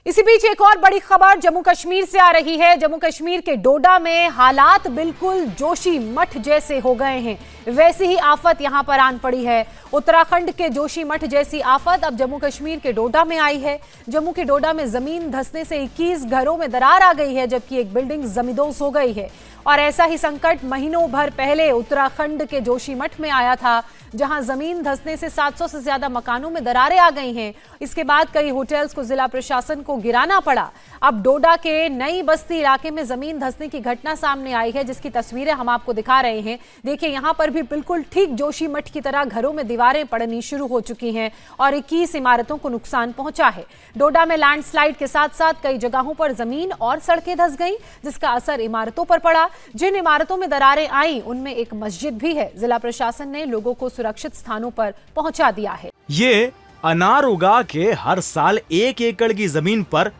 इसी बीच एक और बड़ी खबर जम्मू कश्मीर से आ रही है। जम्मू कश्मीर के डोडा में हालात बिल्कुल जोशीमठ जैसे हो गए हैं। वैसी ही आफत यहां पर आन पड़ी है। उत्तराखंड के जोशीमठ जैसी आफत अब जम्मू कश्मीर के डोडा में आई है। जम्मू के डोडा में जमीन धंसने से 21 घरों में दरार आ गई है, जबकि एक बिल्डिंग जमींदोज हो गई है। और ऐसा ही संकट महीनों भर पहले उत्तराखंड के जोशीमठ में आया था, जहां जमीन धंसने से 700 से ज्यादा मकानों में दरारें आ गई हैं। इसके बाद कई होटल्स को जिला प्रशासन को गिराना पड़ा। अब डोडा के नई बस्ती इलाके में जमीन धंसने की घटना सामने आई है, जिसकी तस्वीरें हम आपको दिखा रहे हैं। देखिए, यहां पर भी बिल्कुल ठीक जोशीमठ की तरह घरों में दीवारें पड़नी शुरू हो चुकी हैं और 21 इमारतों को नुकसान पहुंचा है। डोडा में लैंडस्लाइड के साथ साथ कई जगहों पर जमीन और सड़कें धंस गई, जिसका असर इमारतों पर पड़ा। जिन इमारतों में दरारें आई उनमें एक मस्जिद भी है। जिला प्रशासन ने लोगों को सुरक्षित स्थानों पर पहुंचा दिया है। ये अनार उगा के हर साल 1 एकड़ की जमीन पर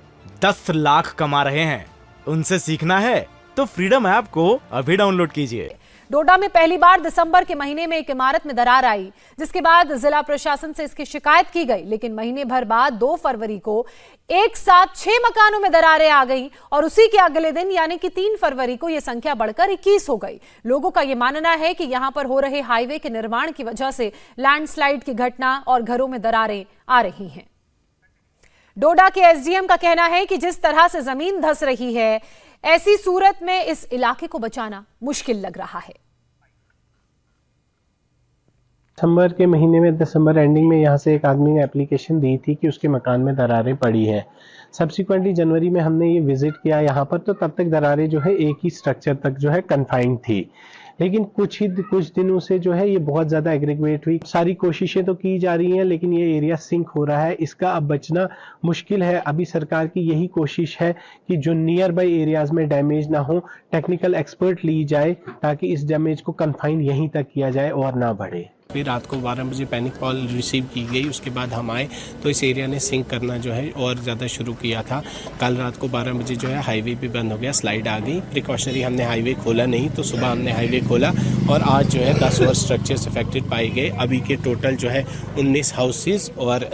10 लाख कमा रहे हैं। उनसे सीखना है तो फ्रीडम ऐप को अभी डाउनलोड कीजिए। डोडा में पहली बार दिसंबर के महीने में एक इमारत में दरार आई, जिसके बाद जिला प्रशासन से इसकी शिकायत की गई। लेकिन महीने भर बाद 2 फरवरी को एक साथ 6 मकानों में दरारें आ गई और उसी के अगले दिन यानी कि 3 फरवरी को यह संख्या बढ़कर 21 हो गई। लोगों का यह मानना है कि यहां पर हो रहे हाईवे के निर्माण की वजह से लैंडस्लाइड की घटना और घरों में दरारें आ रही हैं। डोडा के एसडीएम का कहना है कि जिस तरह से जमीन धंस रही है, ऐसी सूरत में इस इलाके को बचाना मुश्किल लग रहा है। दिसंबर के महीने में, दिसंबर एंडिंग में यहाँ से एक आदमी ने एप्लीकेशन दी थी कि उसके मकान में दरारें पड़ी हैं। सब्सिक्वेंटली जनवरी में हमने ये विजिट किया यहाँ पर, तो तब तक दरारें जो है एक ही स्ट्रक्चर तक जो है कन्फाइंड थी। लेकिन कुछ दिनों से जो है ये बहुत ज़्यादा एग्रीगेट हुई। सारी कोशिशें तो की जा रही हैं, लेकिन ये एरिया सिंक हो रहा है। इसका अब बचना मुश्किल है। अभी सरकार की यही कोशिश है कि जो नियर बाई एरियाज में डैमेज ना हो, टेक्निकल एक्सपर्ट ली जाए ताकि इस डैमेज को कन्फाइन यहीं तक किया जाए और ना बढ़े। फिर रात को 12 बजे पैनिक कॉल रिसीव की गई। उसके बाद हम आए तो इस एरिया ने सिंक करना जो है और ज़्यादा शुरू किया था। कल रात को 12 बजे जो है हाईवे भी बंद हो गया, स्लाइड आ गई। प्रिकॉशनरी हमने हाईवे खोला नहीं, तो सुबह हमने हाईवे खोला और आज जो है 10 और स्ट्रक्चर्स अफेक्टेड पाए गए। अभी के टोटल जो है 19 हाउसेज और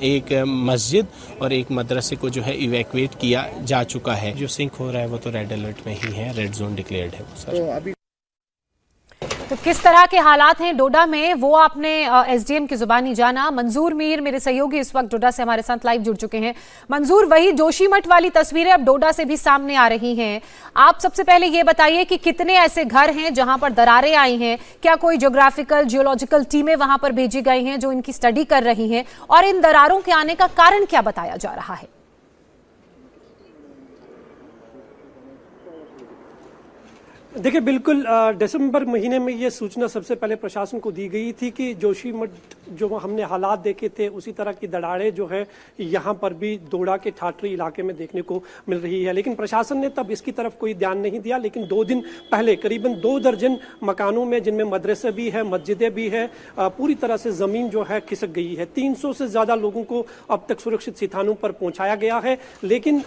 एक मस्जिद और एक मदरसे को जो है इवैक्यूएट किया जा चुका है। जो सिंक हो रहा है वो तो रेड अलर्ट में ही है, रेड जोन डिक्लेयर्ड है सर। तो किस तरह के हालात हैं डोडा में, वो आपने एसडीएम की जुबानी जाना। मंजूर मीर मेरे सहयोगी इस वक्त डोडा से हमारे साथ लाइव जुड़ चुके हैं। मंजूर, वही जोशीमठ वाली तस्वीरें अब डोडा से भी सामने आ रही हैं। आप सबसे पहले ये बताइए कि कितने ऐसे घर हैं जहां पर दरारें आई हैं? क्या कोई ज्योग्राफिकल जियोलॉजिकल टीमें वहां पर भेजी गई हैं जो इनकी स्टडी कर रही हैं? और इन दरारों के आने का कारण क्या बताया जा रहा है? देखिए, बिल्कुल दिसंबर महीने में ये सूचना सबसे पहले प्रशासन को दी गई थी कि जोशीमठ जो हमने हालात देखे थे उसी तरह की दरारें जो है यहाँ पर भी डोडा के ठाठरी इलाके में देखने को मिल रही है। लेकिन प्रशासन ने तब इसकी तरफ कोई ध्यान नहीं दिया। लेकिन 2 दिन पहले करीबन 2 दर्जन मकानों में, जिनमें मदरसे भी है, मस्जिदें भी है, पूरी तरह से जमीन जो है खिसक गई है। 300 से ज्यादा लोगों को अब तक सुरक्षित स्थानों पर पहुंचाया गया है। लेकिन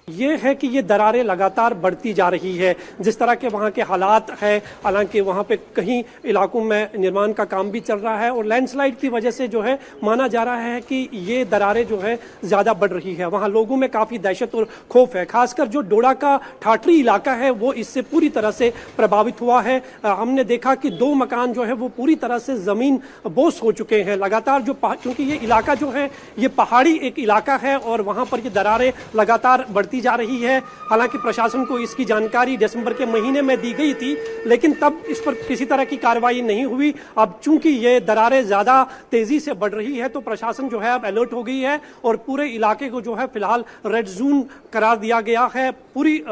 ये है कि ये दरारें लगातार बढ़ती जा रही है। जिस तरह के वहाँ के हालात है, हालांकि वहाँ पे कहीं इलाकों में निर्माण का काम भी चल रहा है और लैंडस्लाइड की वजह से जो है माना जा रहा है कि ये दरारें जो है ज़्यादा बढ़ रही है। वहाँ लोगों में काफ़ी दहशत और खौफ है। खासकर जो डोडा का ठाठरी इलाका है वो इससे पूरी तरह से प्रभावित हुआ है। हमने देखा कि 2 मकान जो है वो पूरी तरह से ज़मीन बोस हो चुके हैं। लगातार जो क्योंकि ये इलाका जो है ये पहाड़ी एक इलाका है और वहाँ पर ये दरारें लगातार बढ़ती जा रही है। हालांकि प्रशासन को इसकी जानकारी दिसंबर के महीने में दी गई थी, लेकिन तब इस पर किसी तरह की कार्रवाई नहीं हुई। अब चूंकि ये दरारें ज्यादा तेजी से बढ़ रही है तो प्रशासन जो है अब अलर्ट हो गई है और पूरे इलाके को जो है फिलहाल रेड जोन करार दिया गया है। पूरी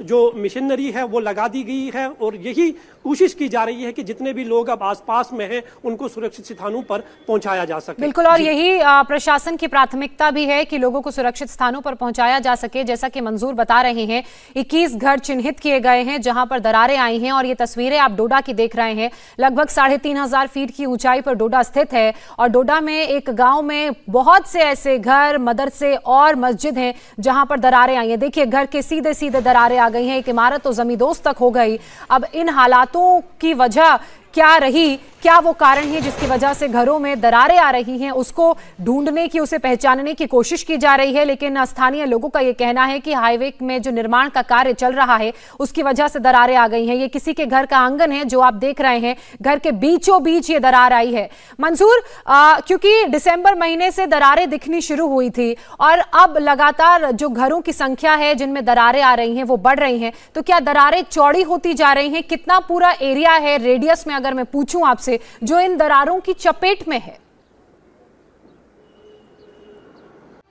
जो मशीनरी है वो लगा दी गई है और यही कोशिश की जा रही है कि जितने भी लोग अब आसपास में हैं उनको सुरक्षित स्थानों पर पहुंचाया जा सके। बिल्कुल, और यही प्रशासन की प्राथमिकता भी है कि लोगों को सुरक्षित स्थानों पर पहुंचाया जा सके। जैसा कि मंजूर बता रहे हैं, 21 घर चिन्हित किए गए हैं जहां पर दरारें आई हैं और ये तस्वीरें आप डोडा की देख रहे हैं। लगभग 3500 फीट की ऊंचाई पर डोडा स्थित है और डोडा में एक गांव में बहुत से ऐसे घर, मदरसे और मस्जिद हैं जहां पर दरारें आई हैं। देखिए, घर के सीधे सीधे दरारें आ गई हैं। एक इमारत तो जमींदोज तक हो गई। अब इन हालातों की वजह क्या रही, क्या वो कारण है जिसकी वजह से घरों में दरारें आ रही हैं, उसको ढूंढने की, उसे पहचानने की कोशिश की जा रही है। लेकिन स्थानीय लोगों का ये कहना है कि हाईवे में जो निर्माण का कार्य चल रहा है उसकी वजह से दरारें आ गई हैं। ये किसी के घर का आंगन है जो आप देख रहे हैं, घर के बीचों बीच ये दरार आई है। मंसूर, क्योंकि दिसंबर महीने से दरारें दिखनी शुरू हुई थी और अब लगातार जो घरों की संख्या है जिनमें दरारें आ रही हैं वो बढ़ रही हैं, तो क्या दरारें चौड़ी होती जा रही हैं? कितना पूरा एरिया है रेडियस में, अगर मैं पूछूं आपसे, जो इन दरारों की चपेट में है?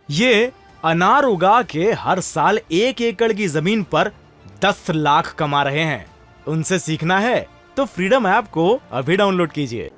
ये अनार उगा के हर साल 1 एकड़ की जमीन पर 10 लाख कमा रहे हैं। उनसे सीखना है तो फ्रीडम ऐप को अभी डाउनलोड कीजिए।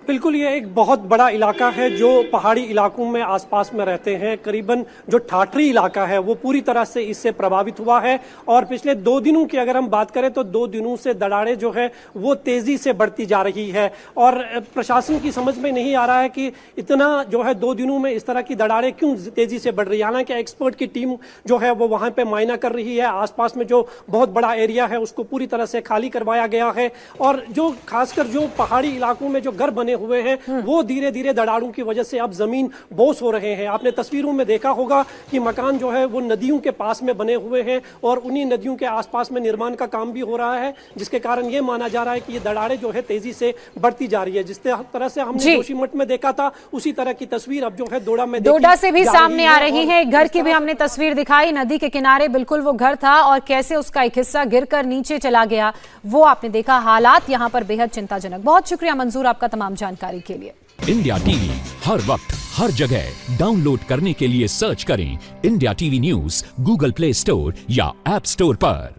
बिल्कुल, ये एक बहुत बड़ा इलाका है जो पहाड़ी इलाकों में आसपास में रहते हैं। करीबन जो ठाठरी इलाका है वो पूरी तरह से इससे प्रभावित हुआ है और पिछले 2 दिनों की अगर हम बात करें तो 2 दिनों से दरारें जो है वो तेजी से बढ़ती जा रही है और प्रशासन की समझ में नहीं आ रहा है कि इतना जो है 2 दिनों में इस तरह की दरारें क्यों तेजी से बढ़ रही है। हालांकि एक्सपर्ट की टीम जो है वो वहां पे मायना कर रही है, आसपास में जो बहुत बड़ा एरिया है उसको पूरी तरह से खाली करवाया गया है और जो खासकर जो पहाड़ी इलाकों में जो घर बने हुए हैं वो धीरे धीरे दरारों की वजह से अब जमीन बोस हो रहे हैं। आपने तस्वीरों में देखा होगा कि मकान जो है वो नदियों के पास में बने हुए हैं और उन्हीं नदियों के आसपास में निर्माण का काम भी हो रहा है, जिसके कारण ये माना जा रहा है कि ये दरारें जो है तेजी से बढ़ती जा रही है। जिस तरह से हमने जोशीमठ में देखा था उसी तरह की तस्वीर अब जो है डोडा से भी सामने आ रही है। घर की भी हमने तस्वीर दिखाई, नदी के किनारे बिल्कुल वो घर था और कैसे उसका एक हिस्सा गिरकर नीचे चला गया वो आपने देखा। हालात यहाँ पर बेहद चिंताजनक। बहुत शुक्रिया मंजूर आपका तमाम जानकारी के लिए। इंडिया टीवी हर वक्त हर जगह डाउनलोड करने के लिए सर्च करें India TV news Google play store या ऐप स्टोर पर।